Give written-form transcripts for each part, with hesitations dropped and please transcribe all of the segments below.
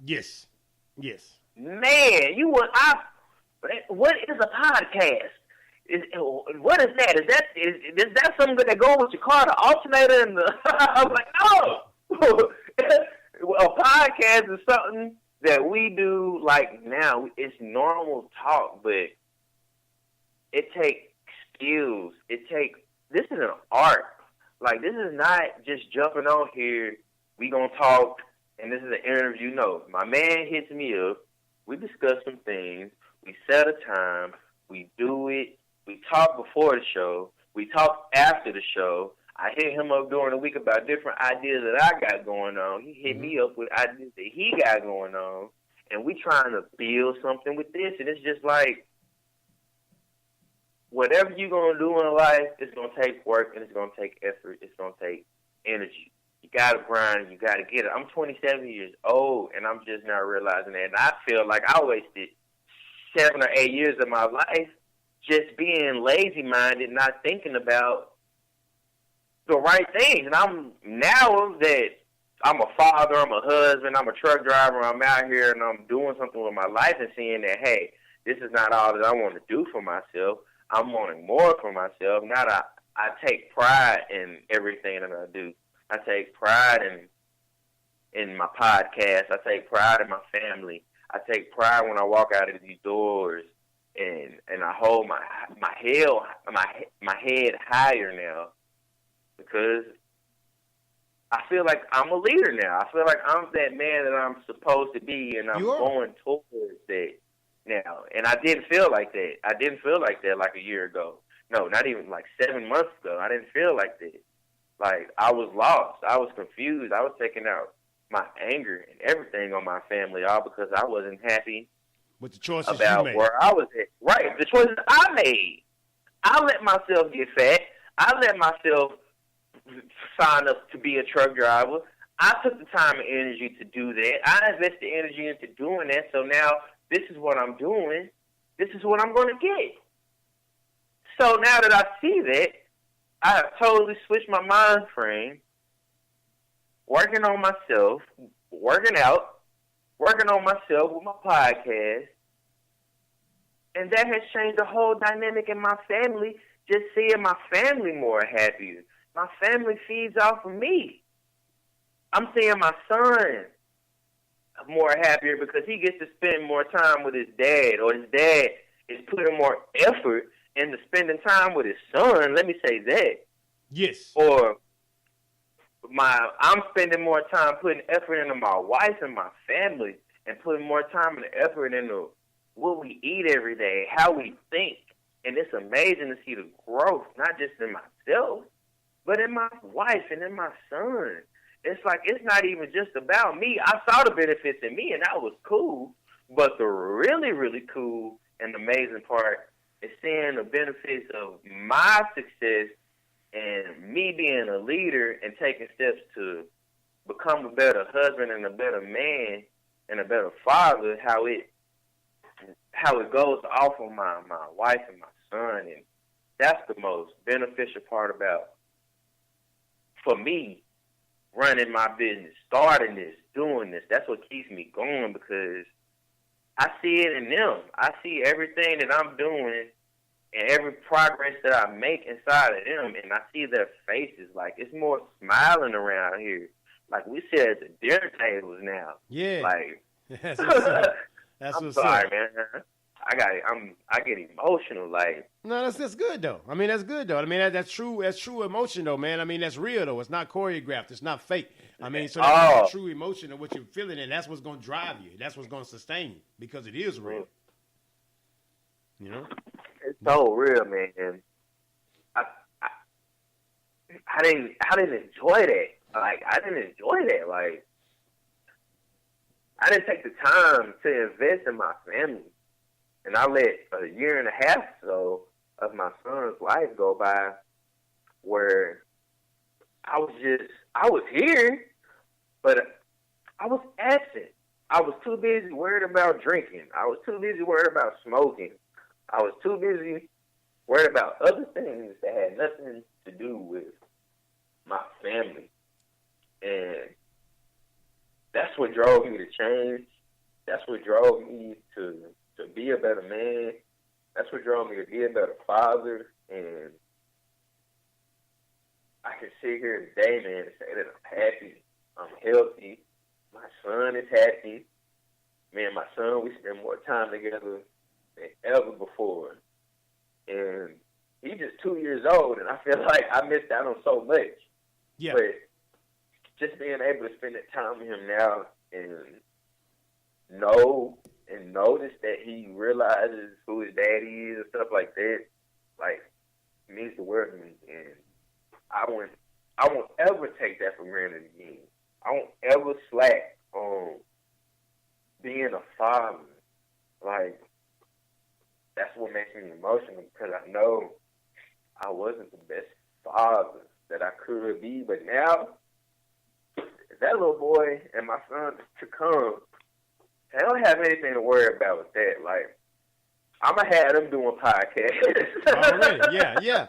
Yes. Man, what is a podcast? What is that? Is that something that go with your car, the alternator and the? I was like, no. A podcast is something that we do like now. It's normal talk, but it takes skills. This is an art. Like, this is not just jumping on here. We gonna talk, and this is an interview. No, my man hits me up. We discuss some things. We set a time. We do it. We talk before the show. We talk after the show. I hit him up during the week about different ideas that I got going on. He hit me up with ideas that he got going on. And we trying to build something with this. And it's just like, whatever you're going to do in life, it's going to take work and it's going to take effort. It's going to take energy. You got to grind. You got to get it. I'm 27 years old, and I'm just now realizing that. And I feel like I wasted 7 or 8 years of my life just being lazy-minded, not thinking about the right things. And I'm now that I'm a father, I'm a husband, I'm a truck driver, I'm out here and I'm doing something with my life and seeing that, hey, this is not all that I want to do for myself. I'm wanting more for myself. Now that I take pride in everything that I do. I take pride in my podcast. I take pride in my family. I take pride when I walk out of these doors, and I hold my head higher now, because I feel like I'm a leader now. I feel like I'm that man that I'm supposed to be, and I'm going towards that now. And I didn't feel like that. I didn't feel like that like a year ago. No, not even like 7 months ago. I didn't feel like that. Like, I was lost. I was confused. I was taking out my anger and everything on my family, all because I wasn't happy with the choices about you made. Where I was at. Right, the choices I made. I let myself get fat. I let myself sign up to be a truck driver. I took the time and energy to do that. I invested energy into doing that, so now this is what I'm doing. This is what I'm going to get. So now that I see that, I have totally switched my mind frame, working on myself, working out, working on myself with my podcast, and that has changed the whole dynamic in my family, just seeing my family more happier. My family feeds off of me. I'm seeing my son more happier because he gets to spend more time with his dad, or his dad is putting more effort into spending time with his son. Let me say that. Yes. Or I'm spending more time putting effort into my wife and my family, and putting more time and effort into what we eat every day, how we think. And it's amazing to see the growth, not just in myself, but in my wife and in my son. It's like, it's not even just about me. I saw the benefits in me, and that was cool. But the really, really cool and amazing part is seeing the benefits of my success and me being a leader and taking steps to become a better husband and a better man and a better father, how it goes off of my wife and my son. And that's the most beneficial part about, for me, running my business, starting this, doing this. That's what keeps me going, because I see it in them. I see everything that I'm doing and every progress that I make inside of them, and I see their faces. Like, it's more smiling around here. Like, we sit at the dinner tables now. Yeah. Like, that's what's up. I'm sorry, man. I get emotional. Like, no, that's good though. I mean, that's good though. I mean, that's true. That's true emotion though, man. I mean, that's real though. It's not choreographed. It's not fake. I mean, so that's true emotion of what you're feeling, and that's what's going to drive you. That's what's going to sustain you, because it is real. You know, it's so real, man. I didn't enjoy that. Like, I didn't enjoy that. Like, I didn't take the time to invest in my family. And I let a year and a half so of my son's life go by where I was here, but I was absent. I was too busy worried about drinking. I was too busy worried about smoking. I was too busy worried about other things that had nothing to do with my family. And that's what drove me to change. that's what drove me to be a better man. That's what drove me to be a better father. And I can sit here today, man, and say that I'm happy, I'm healthy, my son is happy. Me and my son, we spend more time together than ever before. And he's just 2 years old, and I feel like I missed out on so much. Yeah. But just being able to spend that time with him now and notice that he realizes who his daddy is and stuff like that, like, means the world to me. And I won't ever take that for granted again. I won't ever slack on being a father. Like, that's what makes me emotional, because I know I wasn't the best father that I could be, but now that little boy and my son to come, I don't have anything to worry about with that. Like, I'm going to have them doing podcasts. Already, yeah.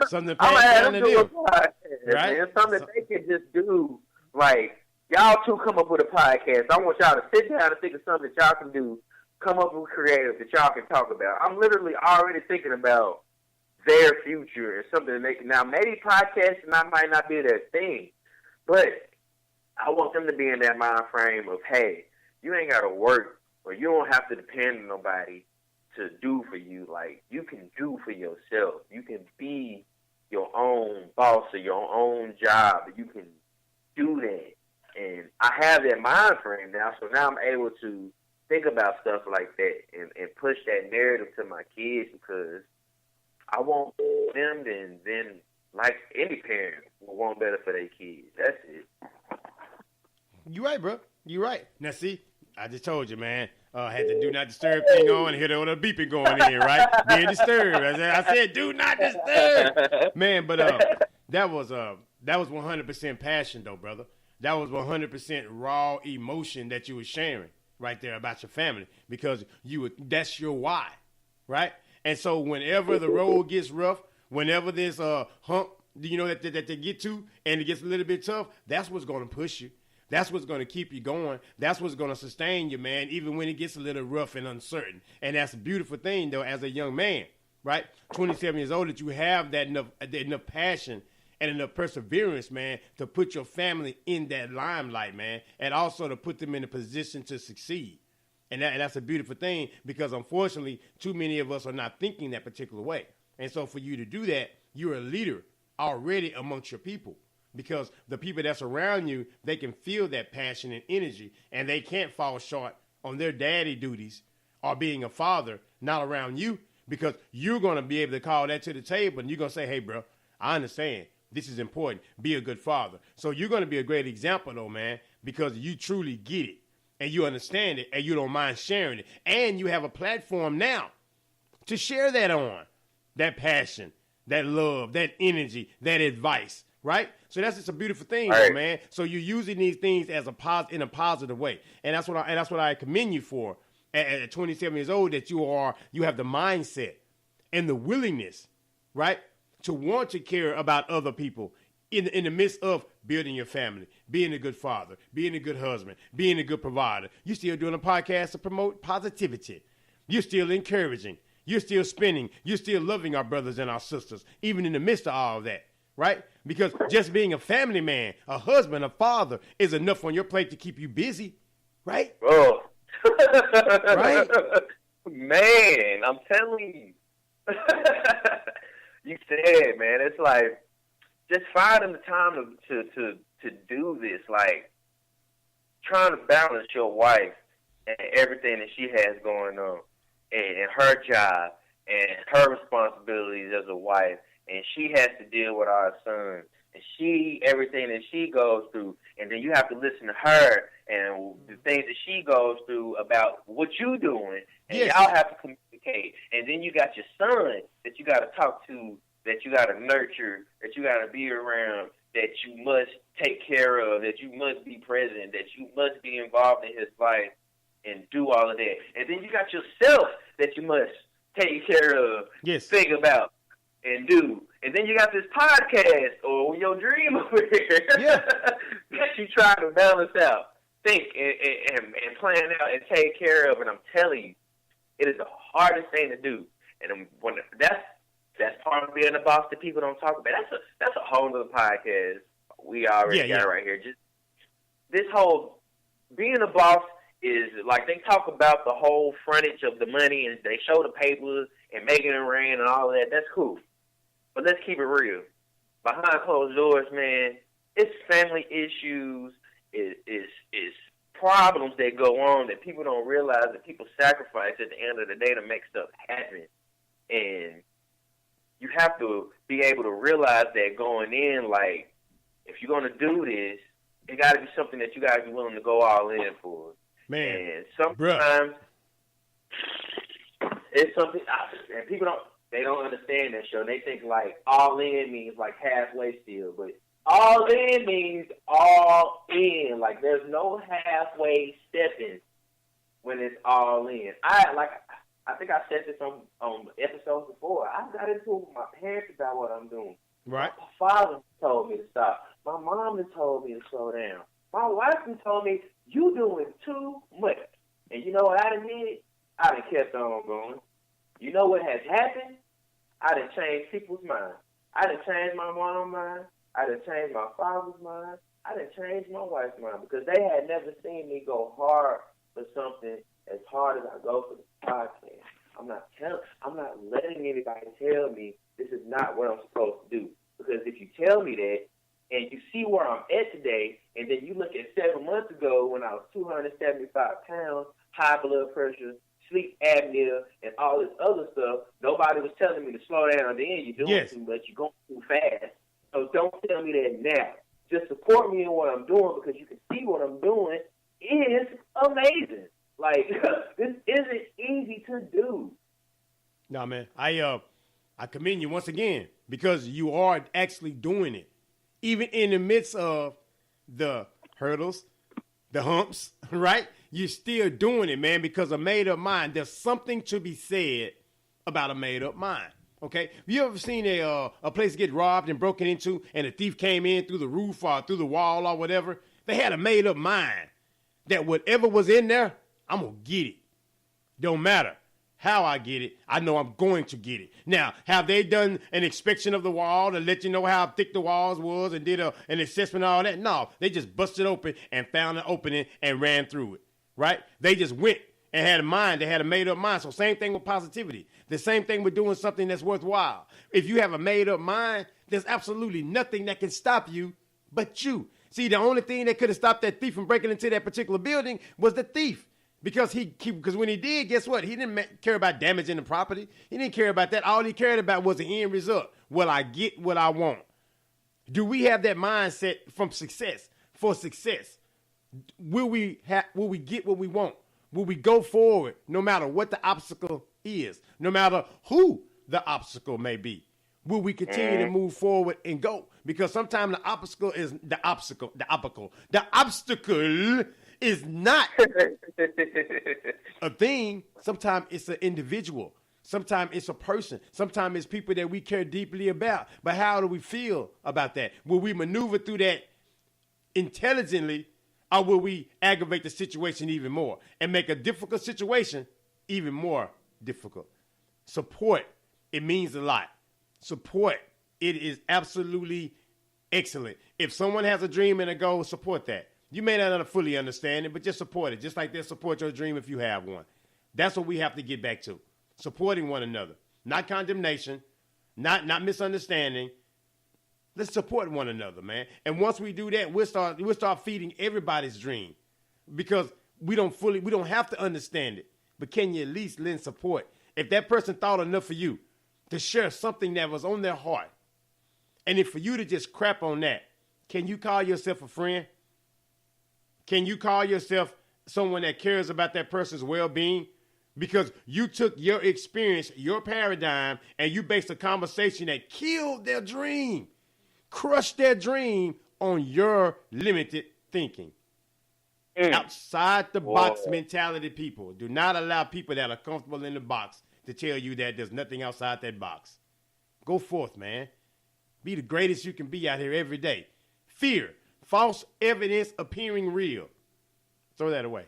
Something to I'm pass going to have down them to doing them. podcasts, Right? man. Something that they can just do. Like, y'all two come up with a podcast. I want y'all to sit down and think of something that y'all can do. Come up with creative that y'all can talk about. I'm literally already thinking about their future and something that they can. Now, maybe podcasting might not be their thing, but I want them to be in that mind frame of, hey, you ain't got to work, or you don't have to depend on nobody to do for you. Like, you can do for yourself. You can be your own boss or your own job. You can do that. And I have that mind frame now, so now I'm able to think about stuff like that and push that narrative to my kids, because I want them then like any parent will want better for their kids. That's it. You right, bro. You right. Now, see, I just told you, man. Had the do not disturb thing on and hear the other beeping going in, right? Being disturbed. I said, do not disturb, man. But that was 100% passion, though, brother. That was 100% raw emotion that you were sharing right there about your family, because that's your why, right? And so whenever the road gets rough, whenever there's a hump, that they get to, and it gets a little bit tough, that's what's going to push you. That's what's going to keep you going. That's what's going to sustain you, man, even when it gets a little rough and uncertain. And that's a beautiful thing, though, as a young man, right? 27 years old, that you have that enough passion and enough perseverance, man, to put your family in that limelight, man, and also to put them in a position to succeed. And that's a beautiful thing, because unfortunately, too many of us are not thinking that particular way. And so for you to do that, you're a leader already amongst your people, because the people that's around you, they can feel that passion and energy, and they can't fall short on their daddy duties or being a father not around you, because you're going to be able to call that to the table, and you're going to say, hey, bro, I understand. This is important. Be a good father. So you're going to be a great example, though, man, because you truly get it, and you understand it, and you don't mind sharing it. And you have a platform now to share that on, that passion, that love, that energy, that advice, right? So that's just a beautiful thing, right, though, man. So you're using these things as in a positive way, and that's what I commend you for at 27 years old, that you have the mindset and the willingness, right, to want to care about other people in the midst of building your family, being a good father, being a good husband, being a good provider. You're still doing a podcast to promote positivity. You're still encouraging. You're still spinning. You're still loving our brothers and our sisters, even in the midst of all of that, right? Because just being a family man, a husband, a father is enough on your plate to keep you busy, right? Oh. Right? Man, I'm telling you. You said, man, it's like just finding the time to do this, like trying to balance your wife and everything that she has going on, and her job and her responsibilities as a wife, and she has to deal with our son, and everything that she goes through, and then you have to listen to her and the things that she goes through about what you're doing, and yes, y'all have to communicate. And then you got your son that you got to talk to, that you got to nurture, that you got to be around, that you must take care of, that you must be present, that you must be involved in his life and do all of that. And then you got yourself that you must take care of, yes, think about, and do. And then you got this podcast or your dream over here yeah, that you try to balance out. think and plan out and take care of. And I'm telling you, it is the hardest thing to do. And when that's part of being a boss that people don't talk about. That's a whole other podcast we already got right here. Just this whole being a boss is like they talk about the whole frontage of the money and they show the papers and making it rain and all of that. That's cool. But let's keep it real. Behind closed doors, man, it's family issues, is problems that go on that people don't realize that people sacrifice at the end of the day to make stuff happen. And you have to be able to realize that going in, like, if you're going to do this, it got to be something that you got to be willing to go all in for. Man, and sometimes it's something, and people don't understand that show. They think like all in means like halfway still, but all in means all in. Like there's no halfway stepping when it's all in. I think I said this on episodes before. I got into it with my parents about what I'm doing. Right. My father told me to stop. My mom has told me to slow down. My wife has told me, you doing too much. And you know what I done did? I done kept on going. You know what has happened? I done changed people's minds. I done changed my mom's mind. I done changed my father's mind. I done changed my wife's mind because they had never seen me go hard for something as hard as I go for the podcast. I'm not letting anybody tell me this is not what I'm supposed to do. Because if you tell me that and you see where I'm at today, and then you look at 7 months ago when I was 275 pounds, high blood pressure, sleep apnea, and all this other stuff, nobody was telling me to slow down then. You're doing too much. You're going too fast. So don't tell me that now. Just support me in what I'm doing because you can see what I'm doing is amazing. Like, this isn't easy to do. No, man. I commend you once again because you are actually doing it. Even in the midst of the hurdles, the humps, right? You're still doing it, man, because a made-up mind. There's something to be said about a made-up mind, okay? Have you ever seen a place get robbed and broken into and a thief came in through the roof or through the wall or whatever? They had a made-up mind that whatever was in there, I'm going to get it. Don't matter how I get it. I know I'm going to get it. Now, have they done an inspection of the wall to let you know how thick the walls was and did an assessment and all that? No, they just busted open and found an opening and ran through it, right? They just went and had a mind. They had a made-up mind. So same thing with positivity. The same thing with doing something that's worthwhile. If you have a made-up mind, there's absolutely nothing that can stop you but you. See, the only thing that could have stopped that thief from breaking into that particular building was the thief. Because because when he did, guess what? He didn't care about damaging the property. He didn't care about that. All he cared about was the end result. Will I get what I want? Do we have that mindset for success? Will we get what we want? Will we go forward no matter what the obstacle is? No matter who the obstacle may be? Will we continue to move forward and go? Because sometimes the obstacle is the obstacle. The obstacle is not a thing. Sometimes it's an individual. Sometimes it's a person. Sometimes it's people that we care deeply about. But how do we feel about that? Will we maneuver through that intelligently, or will we aggravate the situation even more and make a difficult situation even more difficult? Support, it means a lot. Support, it is absolutely excellent. If someone has a dream and a goal, support that. You may not fully understand it, but just support it. Just like they'll support your dream if you have one. That's what we have to get back to. Supporting one another. Not condemnation. Not misunderstanding. Let's support one another, man. And once we do that, we'll start feeding everybody's dream. Because we don't have to understand it. But can you at least lend support? If that person thought enough for you to share something that was on their heart, and if for you to just crap on that, can you call yourself a friend? Can you call yourself someone that cares about that person's well-being? Because you took your experience, your paradigm, and you based a conversation that killed their dream, crushed their dream on your limited thinking. Outside the box mentality people. Do not allow people that are comfortable in the box to tell you that there's nothing outside that box. Go forth, man. Be the greatest you can be out here every day. Fear. False evidence appearing real. Throw that away.